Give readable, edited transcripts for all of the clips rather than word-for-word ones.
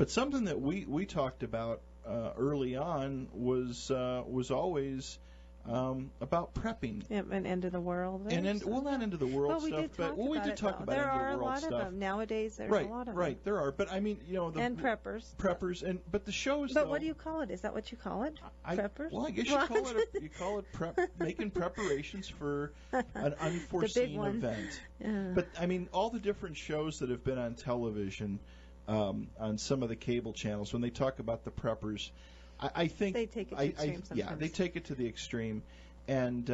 But something that we talked about early on was always about prepping. Yeah, and end of the world. Well, not end of the world stuff, but we did talk about there end of the world stuff. There are a lot of them nowadays. There's right, a lot of right. them. There are, but I mean, and preppers. But the shows. But what do you call it? Is that what you call it? Preppers. Well, I guess you call it prep, making preparations for an unforeseen event. Yeah. But I mean, all the different shows that have been on television, on some of the cable channels, when they talk about the preppers, I think they take it to the extreme sometimes. Yeah, they take it to the extreme, and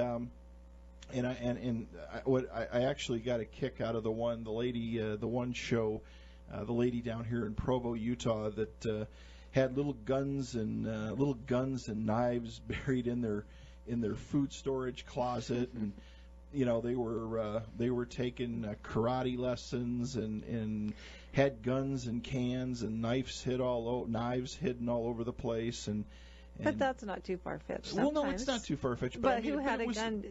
I actually got a kick out of the one show, the lady down here in Provo, Utah, that had little guns and knives buried in their food storage closet, and they were taking karate lessons and had guns and cans and knives hidden all over the place, and but that's not too far-fetched. Well, no, it's not too far-fetched. But who had a gun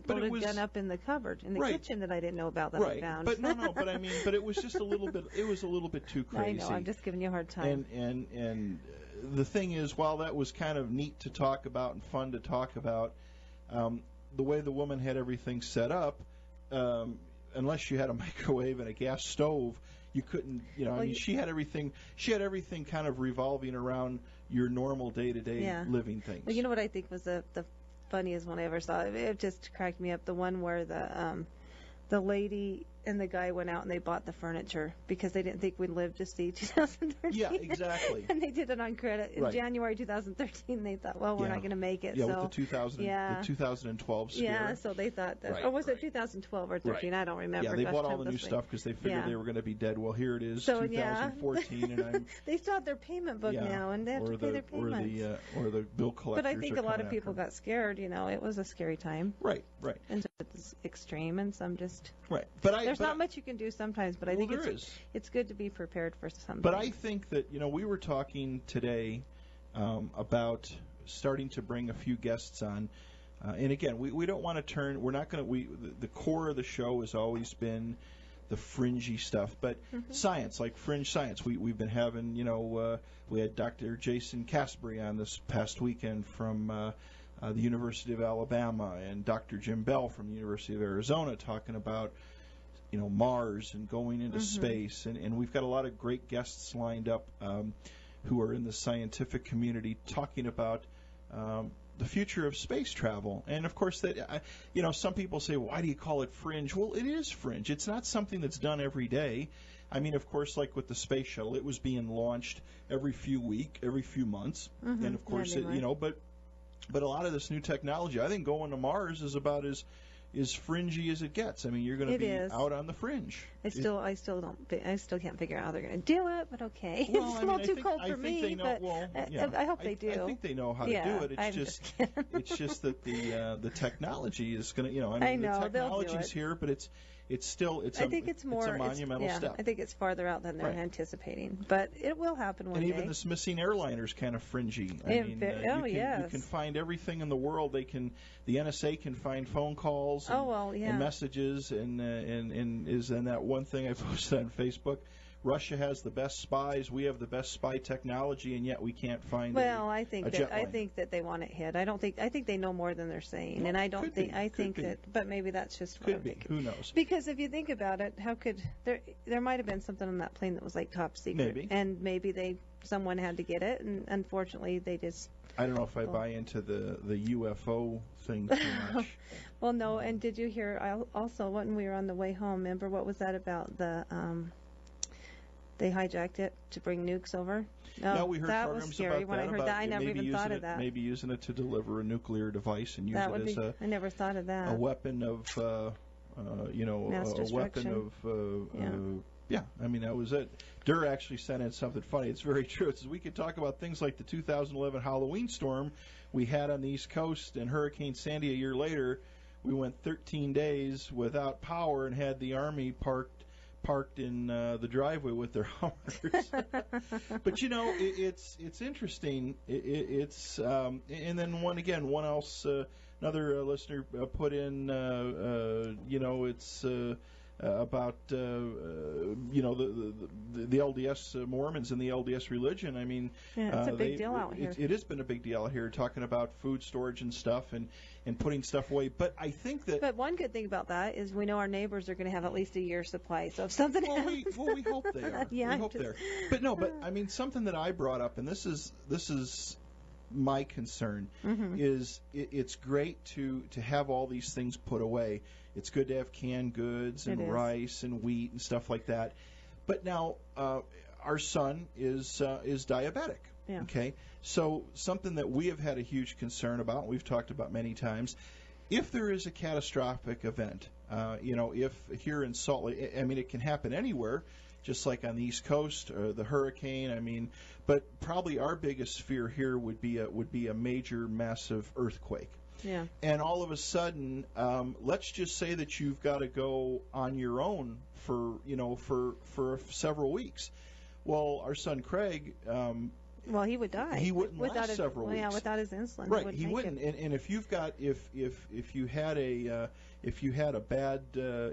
up in the cupboard in the kitchen that I didn't know about that I found? But no, but I mean, but it was just a little bit. It was a little bit too crazy. I know. I'm just giving you a hard time. And the thing is, while that was kind of neat to talk about and fun to talk about, the way the woman had everything set up, unless you had a microwave and a gas stove, you couldn't. I mean, she had everything. She had everything kind of revolving around your normal day-to-day living things. Well, you know what I think was the funniest one I ever saw? It just cracked me up. The one where the lady and the guy went out and they bought the furniture because they didn't think we'd live to see 2013. Yeah, exactly. And they did it on credit in January 2013. They thought, well, we're not going to make it. Yeah, so, with the 2012 scare. Yeah, so they thought that. Or was it 2012 or 13? I don't remember. Yeah, they bought all the new stuff because they figured they were going to be dead. Well, here it is, so, 2014, and I'm. They still have their payment book now, and they have to pay their payments. Or the bill collectors. But I think a lot of people got scared. It was a scary time. Right. And so it's extreme, and some just. Right, there's not much you can do sometimes, but I think it's good to be prepared for something. But I think that we were talking today about starting to bring a few guests on, and again, we don't want to turn. We're not going to. The core of the show has always been the fringy stuff, but science, like fringe science. We've been having. We had Dr. Jason Casbury on this past weekend from. The University of Alabama, and Dr. Jim Bell from the University of Arizona talking about, Mars and going into space. And we've got a lot of great guests lined up who are in the scientific community talking about the future of space travel. And, of course, that some people say, why do you call it fringe? Well, it is fringe. It's not something that's done every day. I mean, of course, like with the space shuttle, it was being launched every few months. And, of course, But a lot of this new technology, I think going to Mars is about as fringy as it gets. I mean, you're going to be out on the fringe. I still can't figure out how they're going to do it, but okay. Well, it's a little too cold for me, but I hope they do. I think they know how to do it. It's just that the technology is going to, the technology's here, but it's a monumental step. I think it's farther out than they're anticipating, but it will happen one day. And even this missing airliner is kind of fringy. You can find everything in the world. The NSA can find phone calls and messages, and that one thing I posted on Facebook. Russia has the best spies. We have the best spy technology, and yet we can't find. Well, I think that they want it hid. I think they know more than they're saying, and I don't think. I think that, but maybe that's just what I'm thinking. Who knows? Because if you think about it, how could there might have been something on that plane that was like top secret, and maybe someone had to get it, and unfortunately they just. I don't know if I buy into the UFO thing too much. Well, no. And did you hear also when we were on the way home? Remember what was that about the? They hijacked it to bring nukes over. No, we heard that programs was scary about when that. I heard that. I never even thought of that. Maybe using it to deliver a nuclear device and use it as I never thought of that. A weapon of, mass destruction. I mean, that was it. Durr actually sent in something funny. It's very true. It says we could talk about things like the 2011 Halloween storm we had on the East Coast and Hurricane Sandy a year later. We went 13 days without power and had the Army parked in the driveway with their Hummers. But it's interesting. It's and then one else another listener put in it's the LDS Mormons and the LDS religion. I mean, it's a big deal out here. It has been a big deal out here, talking about food storage and stuff and putting stuff away. But I think that. But one good thing about that is we know our neighbors are going to have at least a year's supply. So if something happens, we hope they are. Yeah, we hope they are. But no, but I mean, something that I brought up, and this is my concern, is it's great to have all these things put away. It's good to have canned goods and rice and wheat and stuff like that. But now our son is diabetic. Yeah. Okay, so something that we have had a huge concern about, we've talked about many times, if there is a catastrophic event, if here in Salt Lake, I mean, it can happen anywhere, just like on the East Coast, the hurricane. I mean, but probably our biggest fear here would be a major, massive earthquake. Yeah. And all of a sudden, let's just say that you've got to go on your own for several weeks. Well, our son Craig. Well, he would die. He wouldn't last several weeks. Yeah, without his insulin. Right, he wouldn't. And if you've got if you had a bad where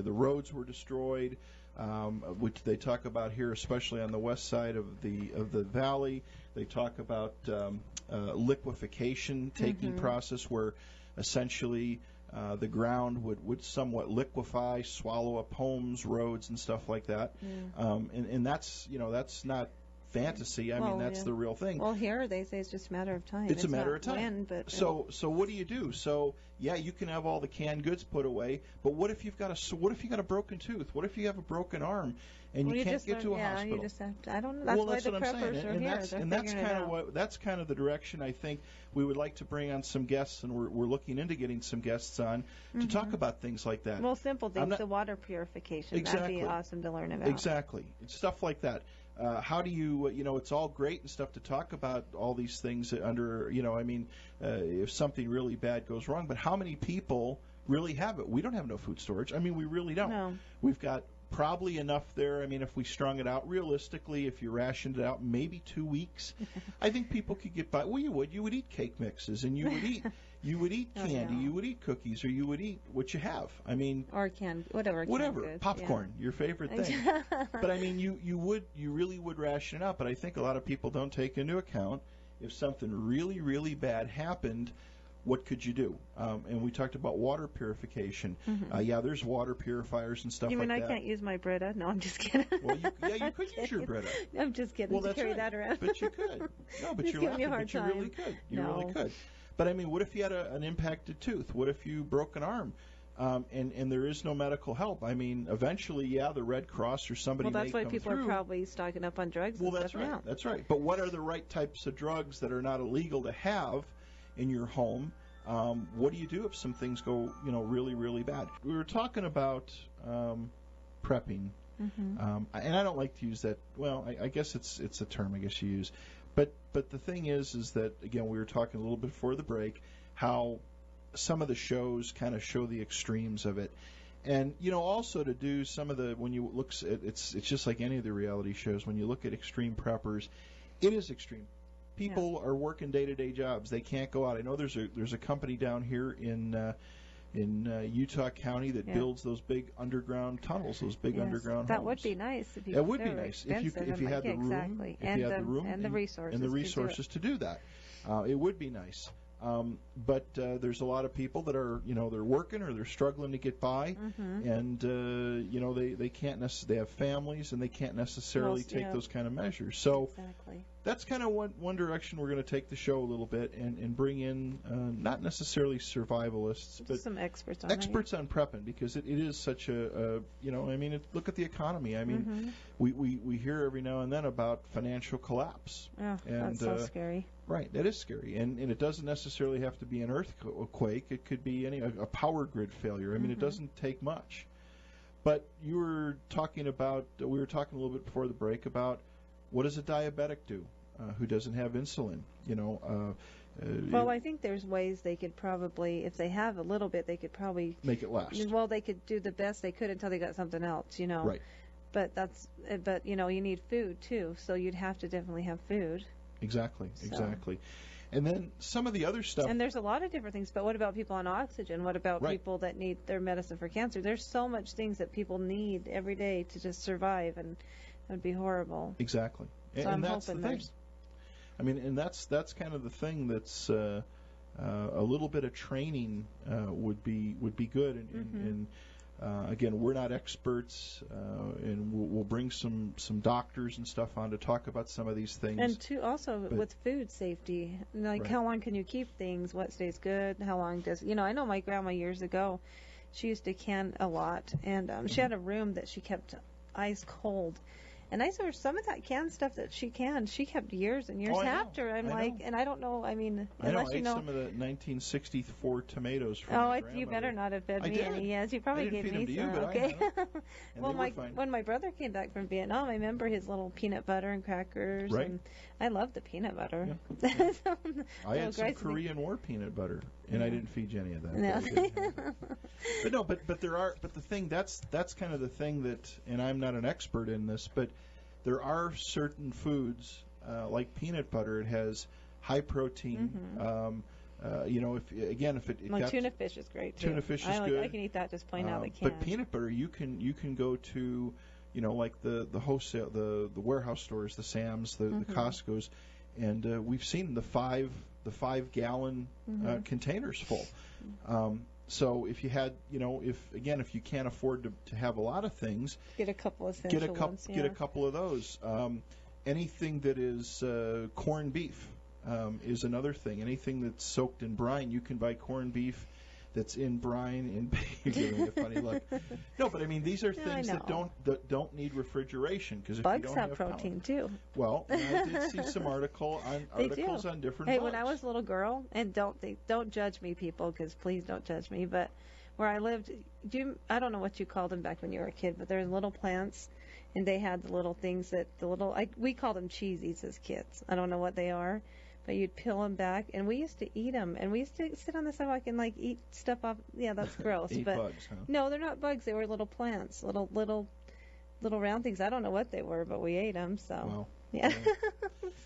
the roads were destroyed, which they talk about here, especially on the west side of the valley. They talk about liquefaction taking process, where essentially the ground would somewhat liquefy, swallow up homes, roads, and stuff like that. And that's not fantasy. I mean, that's the real thing. Well, here they say it's just a matter of time. It's a matter of time. When, but so what do you do? So yeah, you can have all the canned goods put away, but what if you got a broken tooth? What if you have a broken arm and you can't get to a hospital? You just have to, I don't know. That's why that's the what I'm saying. preppers are here. And that's kind of the direction I think we would like to bring on some guests, and we're looking into getting some guests on to talk about things like that. Well, simple things, the water purification. Exactly. That'd be awesome to learn about. Exactly. It's stuff like that. How do you, it's all great and stuff to talk about all these things under, if something really bad goes wrong, but how many people really have it? We don't have no food storage. I mean, we really don't. No. We've got probably enough there. I mean, if we strung it out realistically, if you rationed it out, maybe 2 weeks, I think people could get by. Well, you would eat cake mixes, and you would eat candy, you would eat cookies, or you would eat what you have. I mean, or whatever, popcorn, your favorite thing. But I mean, you really would ration it out. But I think a lot of people don't take into account if something really, really bad happened. What could you do? And we talked about water purification. There's water purifiers and stuff like that. You mean I can't use my Brita? No, I'm just kidding. Well, you could use your Brita. I'm just kidding. Well, carry that around. But you could. No, but you're laughing. But you really could. You really could. But I mean, what if you had an impacted tooth? What if you broke an arm? And there is no medical help. I mean, eventually, the Red Cross or somebody may come through. Well, that's why people are probably stocking up on drugs. Well, that's right. That's right. But what are the right types of drugs that are not illegal to have in your home? What do you do if some things go, really, really bad? We were talking about prepping, and I don't like to use that. Well, I guess it's a term I guess you use, but the thing is that again we were talking a little bit before the break how some of the shows kind of show the extremes of it, and also to do some of the when you look at it's just like any of the reality shows when you look at extreme preppers, it is extreme. People are working day-to-day jobs. They can't go out. I know there's a company down here in Utah County that builds those big underground tunnels, those big underground homes. That would be nice. It would be nice if you had the room, exactly. If you had the room and the resources, and the resources to do that. It would be nice. But there's a lot of people that are, they're working or they're struggling to get by, and they can't necessarily. They have families and they can't necessarily take those kind of measures. So that's kind of one direction we're going to take the show a little bit and bring in not necessarily survivalists, but some experts on prepping, because it is such look at the economy. I mean, we hear every now and then about financial collapse. Oh, that's so scary. Right, that is scary, and it doesn't necessarily have to be an earthquake. It could be a power grid failure. I mean, it doesn't take much. But we were talking a little bit before the break about what does a diabetic do who doesn't have insulin? Well, I think there's ways they could probably, if they have a little bit, they could probably make it last. Well, they could do the best they could until they got something else, Right. But you need food too, so you'd have to definitely have food. Exactly. And then some of the other stuff. And there's a lot of different things, but what about people on oxygen? What about people that need their medicine for cancer? There's so much things that people need every day to just survive, and it would be horrible. Exactly. So and that's the thing. I mean, and that's kind of the thing that's a little bit of training would be good. And again, we're not experts, and we'll bring some doctors and stuff on to talk about some of these things. And also with food safety, like how long can you keep things? What stays good? How long does I know my grandma years ago, she used to can a lot, and she had a room that she kept ice cold. And I saw some of that canned stuff that she kept years and years after. And I don't know. I mean, unless I ate some of the 1964 tomatoes from my grandmother. You better not have fed me any. Yes, you probably gave me some. Okay. Well, when my brother came back from Vietnam, I remember his little peanut butter and crackers. Right. And I loved the peanut butter. Yeah. I had some Korean War peanut butter, and I didn't feed you any of that. No. but the thing that's kind of the thing that, and I'm not an expert in this, but there are certain foods like peanut butter. It has high protein. If it like tuna fish is great too. Tuna fish is good. I can eat that just plain out of the can. But peanut butter, you can go to like the wholesale, the warehouse stores, the Sam's, the Costco's, and we've seen the 5 gallon containers full. So if you had, if you can't afford to have a lot of things, get a couple of essential ones, get a couple of those. Anything that is corned beef is another thing. Anything that's soaked in brine, you can buy corned beef that's in brine. You're giving me a funny look. No, but I mean these are things that don't need refrigeration, because if bugs you don't have protein too. Well, I did see some articles on different bugs. When I was a little girl, and don't judge me, people, because please don't judge me. But where I lived, I don't know what you called them back when you were a kid, but there's little plants, and they had the little things we called them cheesies as kids. I don't know what they are. But you'd peel them back, and we used to eat them. And we used to sit on the sidewalk and eat stuff off. Yeah, that's gross. Eat but bugs, huh? No, they're not bugs. They were little plants, little round things. I don't know what they were, but we ate them. So wow. Yeah.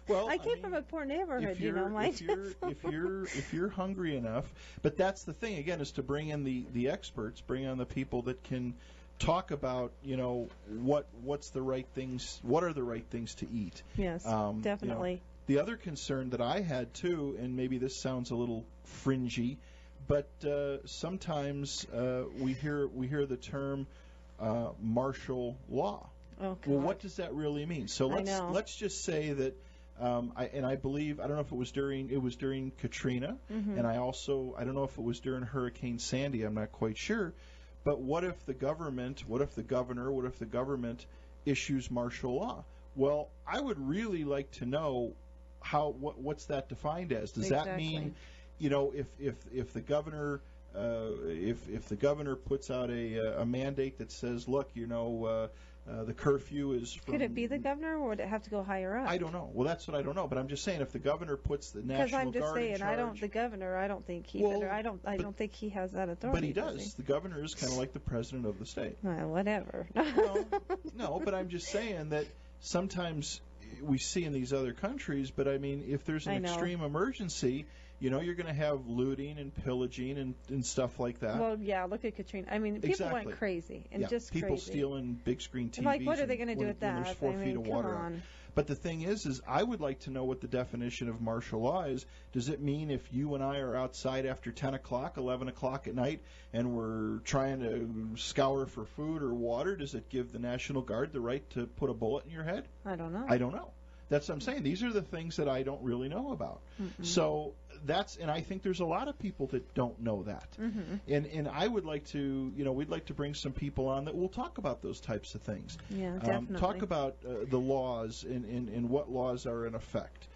Well, I came from a poor neighborhood, if you're hungry enough, but that's the thing again, is to bring in the experts, bring on the people that can talk about what's the right things, what are the right things to eat. Yes, definitely. The other concern that I had, too, and maybe this sounds a little fringy, but sometimes we hear the term martial law. Oh, God. Well, what does that really mean? So let's just say that, I believe, I don't know if it was during Katrina, and I don't know if it was during Hurricane Sandy, I'm not quite sure, but what if the government issues martial law? Well, I would really like to know what's that defined as? Does that mean, if the governor if the governor puts out a mandate that says, look, the curfew is from... Could it be the governor, or would it have to go higher up? I don't know. Well, that's what I don't know. But I'm just saying, if the governor puts the National Guard in charge... Because I'm just saying, the governor, I don't think he don't think he has that authority. But he does. The governor is kind of like the president of the state. Well, whatever. No, but I'm just saying that sometimes we see in these other countries, but I mean, if there's an extreme emergency, you're going to have looting and pillaging and stuff like that. Well, yeah, look at Katrina. I mean, people went crazy and just people crazy. Stealing big screen TVs. Like, what are they going to do with that? When there's 4 feet of water on. But the thing is I would like to know what the definition of martial law is. Does it mean if you and I are outside after 10 o'clock, 11 o'clock at night, and we're trying to scour for food or water, does it give the National Guard the right to put a bullet in your head? I don't know. I don't know. That's what I'm saying. These are the things that I don't really know about. Mm-hmm. So and I think there's a lot of people that don't know that. Mm-hmm. And I would like to, we'd like to bring some people on that will talk about those types of things. Yeah, definitely. Talk about the laws and what laws are in effect.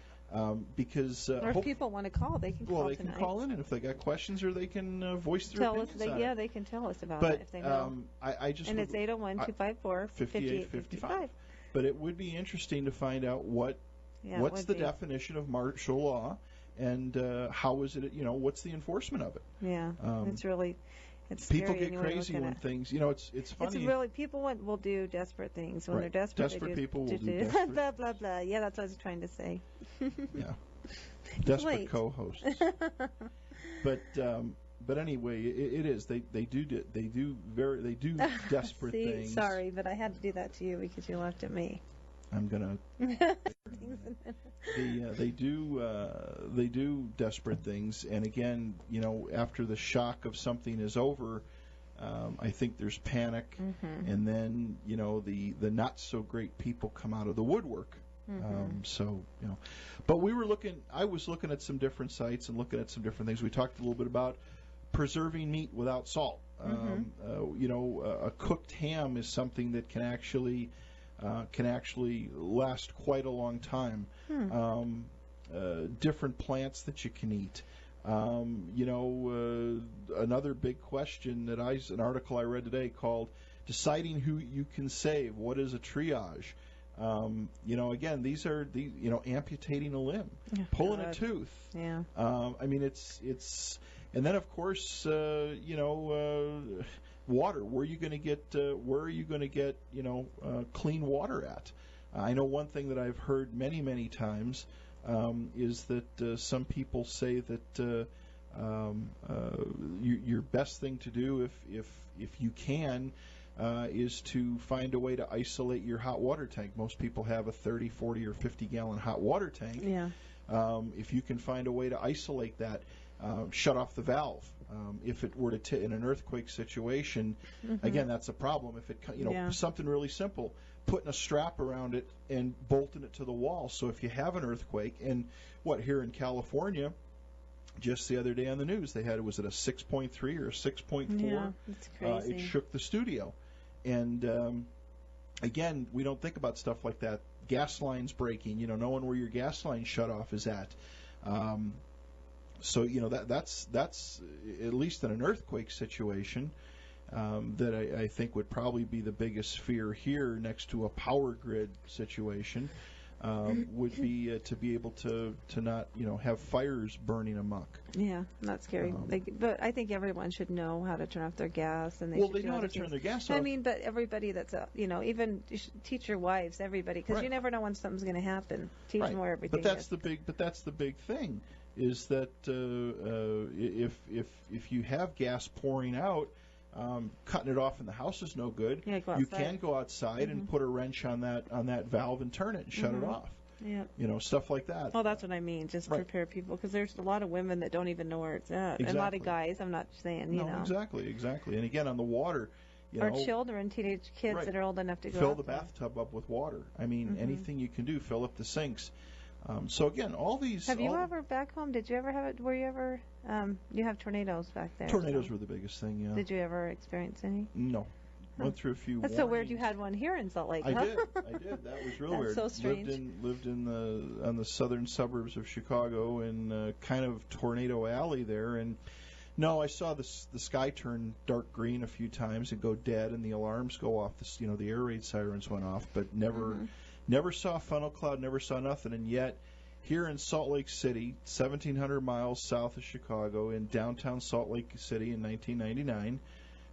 Because or if people want to call, they can call Well, they can call in, and if they got questions, or they can voice their opinions on it. Yeah, they can tell us about it if they know. And it's 801-254-5855. But it would be interesting to find out what's the definition of martial law, and how is it? What's the enforcement of it? Yeah, it's people scary get crazy when things. It's funny. It's really people will do desperate things when they're desperate. Desperate people will do desperate. Blah blah blah. Yeah, that's what I was trying to say. Yeah. Desperate Wait. co-hosts. But anyway, it is. They do desperate See, things. sorry, but I had to do that to you because you laughed at me. I'm gonna. They do desperate things, and again, after the shock of something is over, I think there's panic, and then the not so great people come out of the woodwork. But I was looking at some different sites and looking at some different things. We talked a little bit about preserving meat without salt. A cooked ham is something that can actually last quite a long time. Different plants that you can eat. Another big question an article I read today called "Deciding Who You Can Save." What is a triage? Again, these are amputating a limb, pulling a tooth. Yeah. It's and then of course water. Where are you going to get clean water at? I know one thing that I've heard many times is that some people say that your best thing to do if you can is to find a way to isolate your hot water tank. Most people have a 30, 40, or 50-gallon hot water tank. Yeah. If you can find a way to isolate that, shut off the valve. If it were to in an earthquake situation, again, that's a problem. If it something really simple, putting a strap around it and bolting it to the wall. So if you have an earthquake, and here in California, just the other day on the news, they had was it a 6.3 or a 6.4? Yeah, it's crazy. It shook the studio, and again, we don't think about stuff like that. Gas lines breaking, knowing where your gas line shut off is at. So that's at least in an earthquake situation that I think would probably be the biggest fear here, next to a power grid situation, would be to be able to not have fires burning amok. Yeah, that's scary. But I think everyone should know how to turn off their gas, and they know how to turn their gas off. I mean, but everybody that's even you should teach your wives, everybody, because you never know when something's going to happen. Teach them where everything But that's the big thing. Is that if you have gas pouring out, cutting it off in the house is no good. Yeah, you can go outside and put a wrench on that valve and turn it and shut it off. Yeah. Stuff like that. Well, that's what I mean. Just prepare people, because there's a lot of women that don't even know where it's at. Exactly. And a lot of guys. I'm not saying No, exactly. And again, on the water. Or children, teenage kids that are old enough to go fill the bathtub up with water. I mean, anything you can do. Fill up the sinks. So again, all these. Have you ever back home? Did you ever have it? Were you ever? You have tornadoes back there. Tornadoes were the biggest thing. Yeah. Did you ever experience any? No. Went through a few. That's so weird. You had one here in Salt Lake. I did. That was real weird. So strange. Lived on the southern suburbs of Chicago, in kind of Tornado Alley there, and. No, I saw the sky turn dark green a few times and go dead, and the alarms go off. The air raid sirens went off, but never saw a funnel cloud, never saw nothing. And yet, here in Salt Lake City, 1,700 miles south of Chicago, in downtown Salt Lake City in 1999,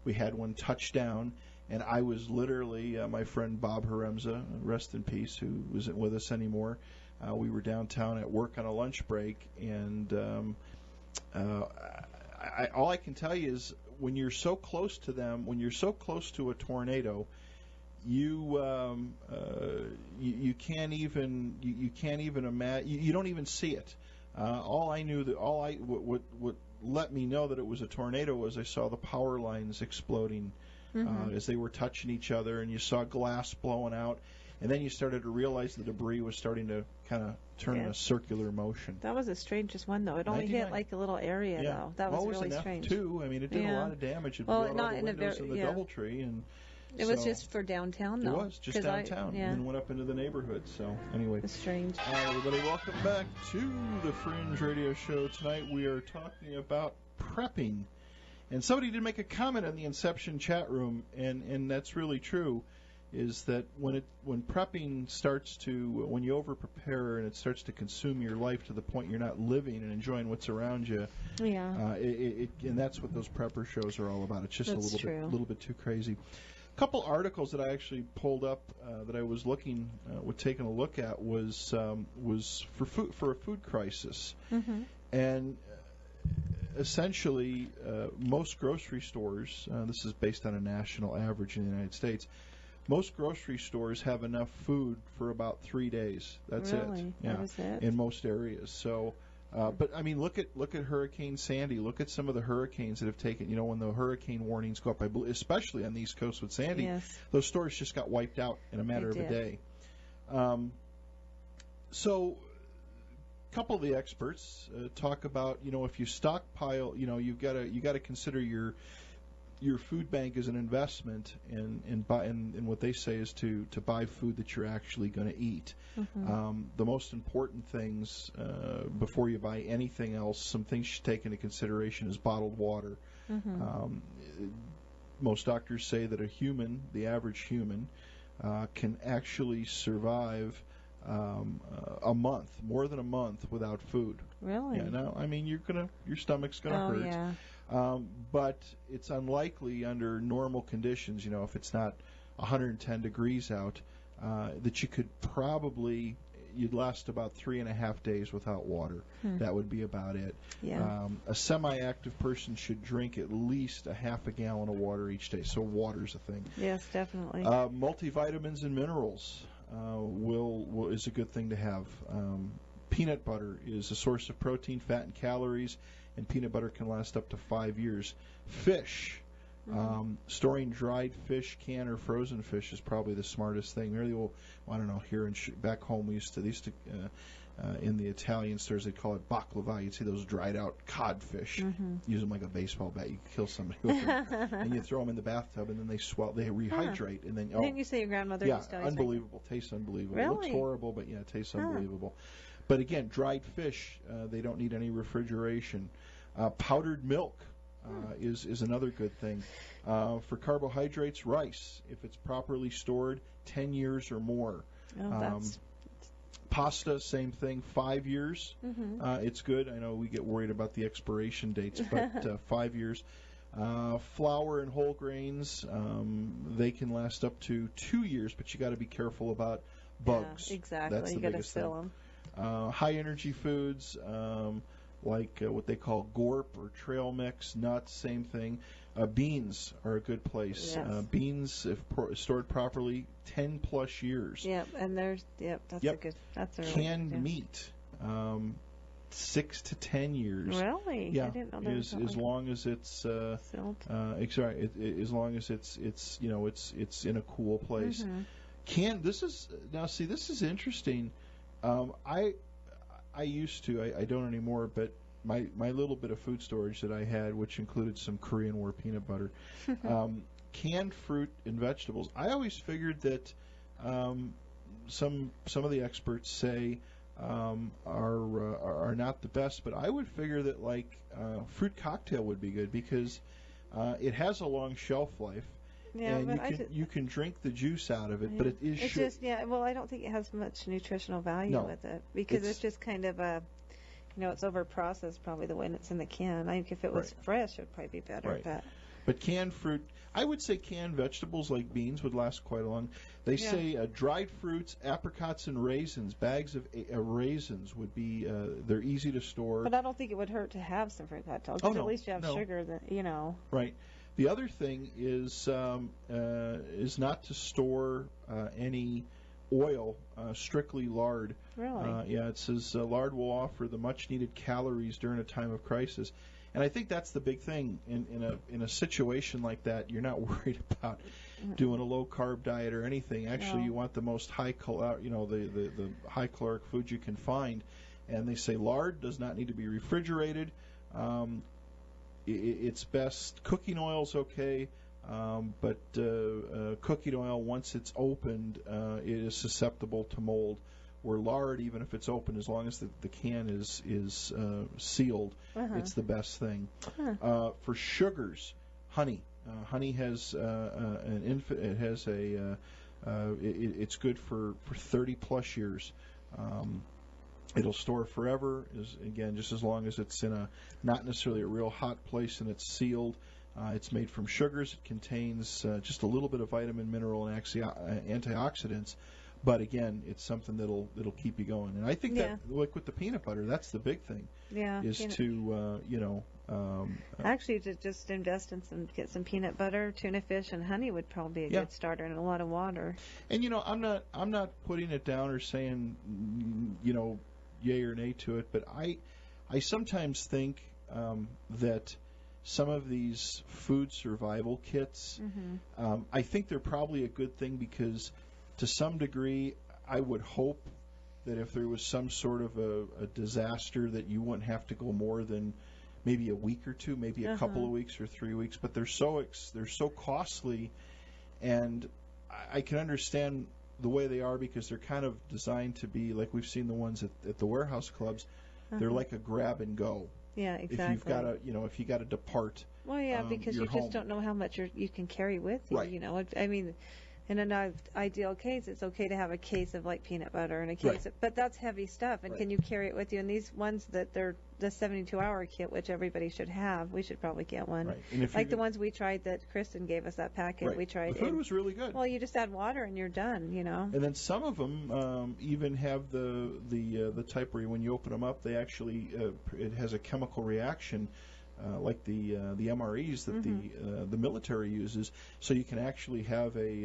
we had one touch down, and I was literally my friend Bob Haremza, rest in peace, who isn't with us anymore. We were downtown at work on a lunch break, and all I can tell you is when you're so close to them, when you're so close to a tornado, you can't even imagine. You don't even see it. What let me know that it was a tornado was I saw the power lines exploding as they were touching each other, and you saw glass blowing out. And then you started to realize the debris was starting to kind of turn in a circular motion. That was the strangest one, though. It only hit like a little area, though. That was really strange. Too. I mean, it did a lot of damage. It blew out all the windows in the DoubleTree, and it was just for downtown, though. It was just downtown, and then went up into the neighborhood. So anyway, it's strange. Hi, everybody. Welcome back to the Fringe Radio Show. Tonight we are talking about prepping, and somebody did make a comment in the Inception chat room, and that's really true. Is that when prepping starts to, when you over prepare and it starts to consume your life to the point you're not living and enjoying what's around you, and that's what those prepper shows are all about. It's just a little bit too crazy. couple articles that I actually pulled up that I was taking a look at was for a food crisis, and essentially most grocery stores. This is based on a national average in the United States. Most grocery stores have enough food for about 3 days. That's really? it. Yeah, that was it? in most areas. So. But I mean, look at Hurricane Sandy. Look at some of the hurricanes that have taken. When the hurricane warnings go up, especially on the East Coast with Sandy, those stores just got wiped out in a matter of a day. So, a couple of the experts talk about if you stockpile, you got to consider your food bank as an investment, and what they say is to buy food that you're actually going to eat. The most important things before you buy anything else, some things you should take into consideration is bottled water. Most doctors say that the average human, can actually survive more than a month without food. Really? Yeah. Now, I mean, your stomach's gonna hurt. Yeah. But it's unlikely under normal conditions, if it's not 110 degrees out, that you'd last about 3.5 days without water. That would be about it. Yeah. A semi-active person should drink at least a half a gallon of water each day. So water's a thing. Yes, definitely. Multivitamins and minerals is a good thing to have. Peanut butter is a source of protein, fat, and calories, and peanut butter can last up to 5 years. Fish, storing dried fish, canned or frozen fish is probably the smartest thing. I don't know, here back home they used to in the Italian stores they'd call it baklava. You'd see those dried out codfish. Use them like a baseball bat. You could kill somebody with them. And you throw them in the bathtub, and then they rehydrate, and then Didn't you say your grandmother used to always unbelievable. Tastes unbelievable. Really? It looks horrible, but it tastes unbelievable. But again, dried fish, they don't need any refrigeration. Powdered milk is another good thing. For carbohydrates, rice, if it's properly stored, 10 years or more. Pasta, same thing, 5 years. It's good. I know we get worried about the expiration dates, but 5 years. Flour and whole grains, they can last up to 2 years, but you got to be careful about bugs. Yeah, exactly. That's you got to seal them. High energy foods, like what they call gorp or trail mix, nuts, same thing. Beans are a good place. Yes. Beans, if stored properly, 10 plus years. That's a good. That's a really canned good, meat, 6 to 10 years. Really? Yeah, I didn't know that as long as it's sealed. as long as it's in a cool place. This is interesting. I used to. I don't anymore, but my little bit of food storage that I had, which included some Korean War peanut butter, canned fruit and vegetables. I always figured that some of the experts say are not the best, but I would figure that fruit cocktail would be good because it has a long shelf life. Yeah, and you can drink the juice out of it, but it is well, I don't think it has much nutritional value with it because it's just kind of it's over processed probably the way it's in the can. I think if it was fresh, it would probably be better. Right. But canned fruit, I would say canned vegetables like beans would last quite long. They say dried fruits, apricots, and raisins. Bags of raisins would be they're easy to store. But I don't think it would hurt to have some fruit cocktails because at least you have sugar. Right. The other thing is not to store any oil, strictly lard. Really? It says lard will offer the much-needed calories during a time of crisis, and I think that's the big thing in a situation like that. You're not worried about doing a low-carb diet or anything. Actually, you want the most high the high caloric food you can find, and they say lard does not need to be refrigerated. It's best. Cooking oil's okay, but cooking oil, once it's opened, it is susceptible to mold. Where lard, even if it's open, as long as the can is sealed, it's the best thing. For sugars, honey. Honey has it's good for 30 plus years. It'll store forever, just as long as it's in not necessarily a real hot place and it's sealed. It's made from sugars. It contains just a little bit of vitamin, mineral, and antioxidants. But again, it's something that'll keep you going. And I think that, like with the peanut butter, that's the big thing. Yeah. Is to actually to just invest in get some peanut butter, tuna fish, and honey would probably be a good starter, and a lot of water. And I'm not putting it down or saying yay or nay to it, but I sometimes think that some of these food survival kits, I think they're probably a good thing because to some degree, I would hope that if there was some sort of a disaster that you wouldn't have to go more than maybe a week or two, maybe a couple of weeks or 3 weeks. But they're so costly, and I can understand the way they are because they're kind of designed to be like we've seen the ones at the warehouse clubs. They're like a grab and go. Yeah, exactly. If you got to depart. Well, yeah, because you just don't know how much you can carry with you. Right. I mean, in an ideal case, it's okay to have a case of like peanut butter and a case of, but that's heavy stuff, and can you carry it with you? And these ones that they're the 72-hour kit, which everybody should have, we should probably get one. Right. Like the ones we tried that Kristen gave us, that packet we tried. The food was really good. Well, you just add water and you're done, And then some of them even have the type where when you open them up, they actually it has a chemical reaction. Like the MREs that the military uses, so you can actually have a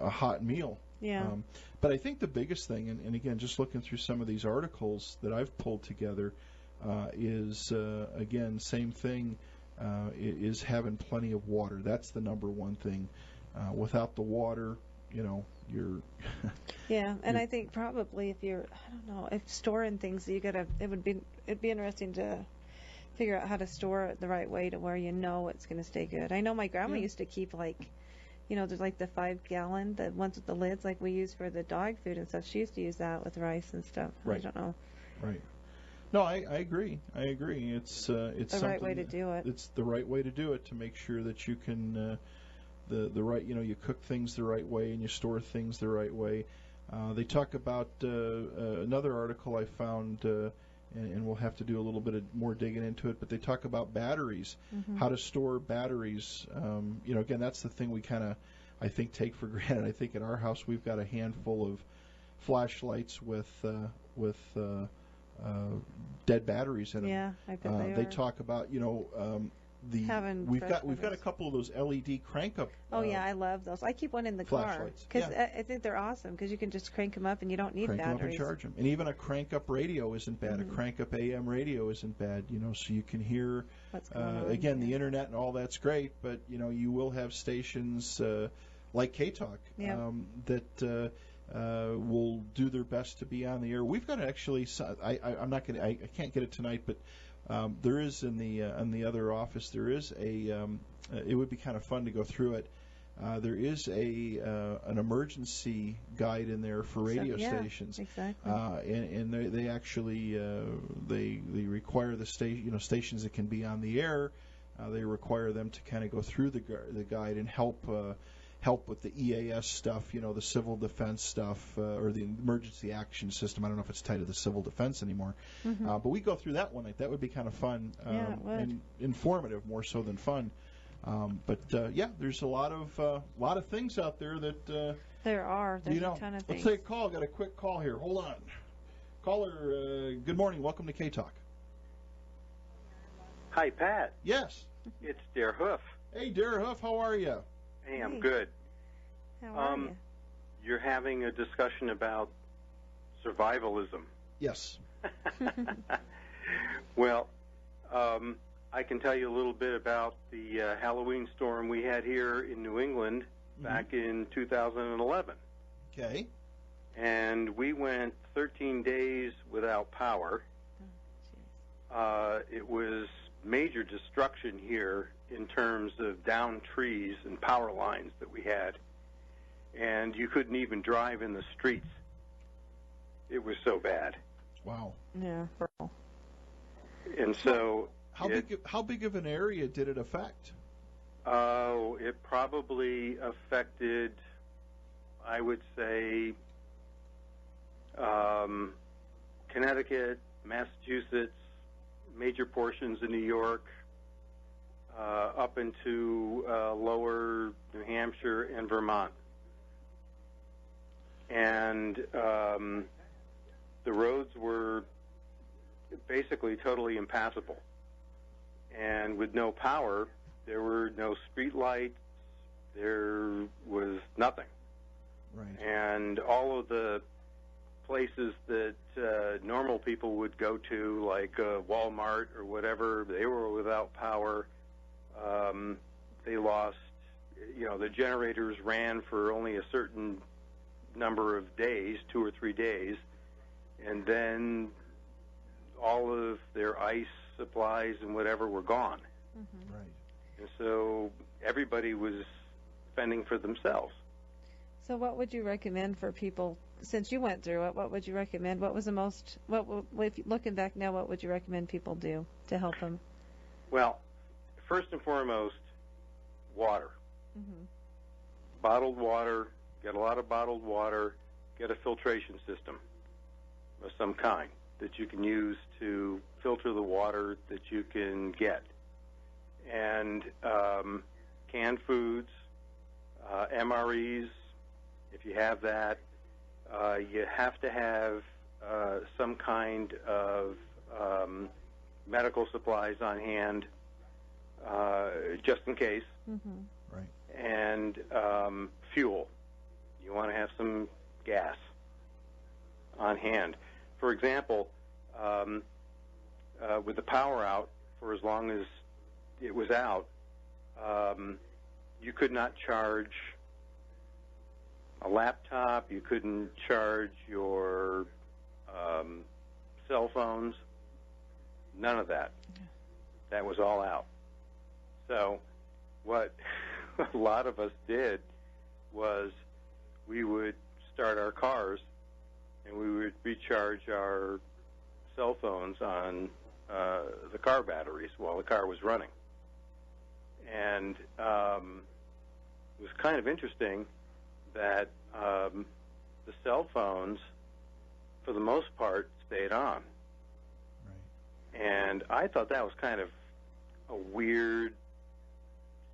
hot meal. Yeah. But I think the biggest thing, and again, just looking through some of these articles that I've pulled together, is again same thing. Is having plenty of water. That's the number one thing. Without the water, you're and I think probably if you're if storing things it'd be interesting to figure out how to store it the right way to where it's going to stay good. I know my grandma used to keep there's like the 5-gallon, the ones with the lids like we use for the dog food and stuff. She used to use that with rice and stuff. Right. I don't know. Right. No, I agree. It's the right way to do it. It's the right way to do it to make sure that you can the right you cook things the right way and you store things the right way. They talk about another article I found, and we'll have to do a little bit more digging into it. But they talk about batteries, how to store batteries. Again, that's the thing we kind of I think take for granted. I think in our house we've got a handful of flashlights with dead batteries in them. Yeah, I bet they talk about we've got a couple of those LED crank up. I love those. I keep one in the car because I think they're awesome because you can just crank them up and you don't need batteries. Crank them up and charge them. And even a crank up radio isn't bad. A crank up AM radio isn't bad. So you can hear. What's going on? Again, the internet and all that's great, but you will have stations like K-Talk that. Will do their best to be on the air. We've got actually. I can't get it tonight, but there is in the other office. There is a. It would be kind of fun to go through it. There is an emergency guide in there for radio stations. Exactly. And they actually they require the stations that can be on the air. They require them to kind of go through the guide and help with the EAS stuff, the civil defense stuff, or the emergency action system. I don't know if it's tied to the civil defense anymore. But we go through that one night. That would be kind of fun and informative more so than fun. There's a lot of things out there that there are. There's a ton of things. Let's take a call. Got a quick call here. Hold on. Caller, good morning. Welcome to K-Talk. Hi, Pat. Yes. It's Der Hoof. Hey, Der Hoof. How are you? Hey, I'm good. How are you? You're having a discussion about survivalism. Yes. Well, I can tell you a little bit about the Halloween storm we had here in New England back in 2011. Okay. And we went 13 days without power. It was major destruction here in terms of downed trees and power lines that we had. And you couldn't even drive in the streets. It was so bad. Wow. Yeah. And so... How big of an area did it affect? Oh, it probably affected, I would say, Connecticut, Massachusetts, major portions of New York, up into lower New Hampshire and Vermont. And the roads were basically totally impassable. And with no power, there were no street lights, there was nothing. Right. And all of the places that normal people would go to, like Walmart or whatever, they were without power. They lost, the generators ran for only a certain number of days, 2 or 3 days, and then all of their ice supplies and whatever were gone. Mm-hmm. Right. And so everybody was fending for themselves. So what would you recommend for people, since you went through it, what would you recommend? What was the most, if looking back now, what would you recommend people do to help them? Well, first and foremost, water. Mm-hmm. Bottled water, get a lot of bottled water, get a filtration system of some kind that you can use to filter the water that you can get. And canned foods, MREs, if you have that. You have to have some kind of medical supplies on hand, just in case. Mm-hmm. Right. And fuel. You want to have some gas on hand. For example, with the power out for as long as it was out, you could not charge a laptop. You couldn't charge your cell phones. None of that. That was all out. So what a lot of us did was we would start our cars and we would recharge our cell phones on the car batteries while the car was running. And it was kind of interesting that the cell phones, for the most part, stayed on. Right. And I thought that was kind of a weird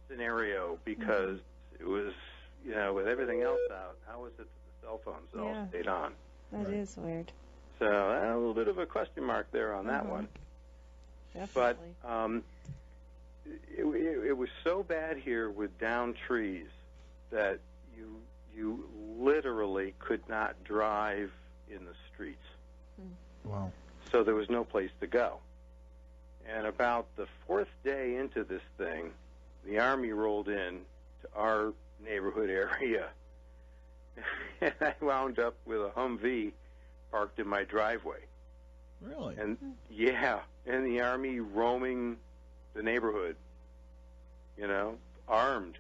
scenario because it was, with everything else out, how was it that the cell phones all stayed on? That is weird. So a little bit of a question mark there on that one. Definitely. But it was so bad here with downed trees that you literally could not drive in the streets. Wow. So there was no place to go. And about the 4th day into this thing, the Army rolled in to our neighborhood area, and I wound up with a Humvee parked in my driveway. Really? And and the Army roaming the neighborhood, armed,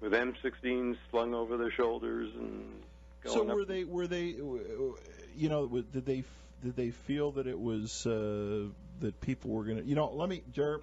with M16s slung over their shoulders and going so up. were they did they feel that it was that people were going to, Jared,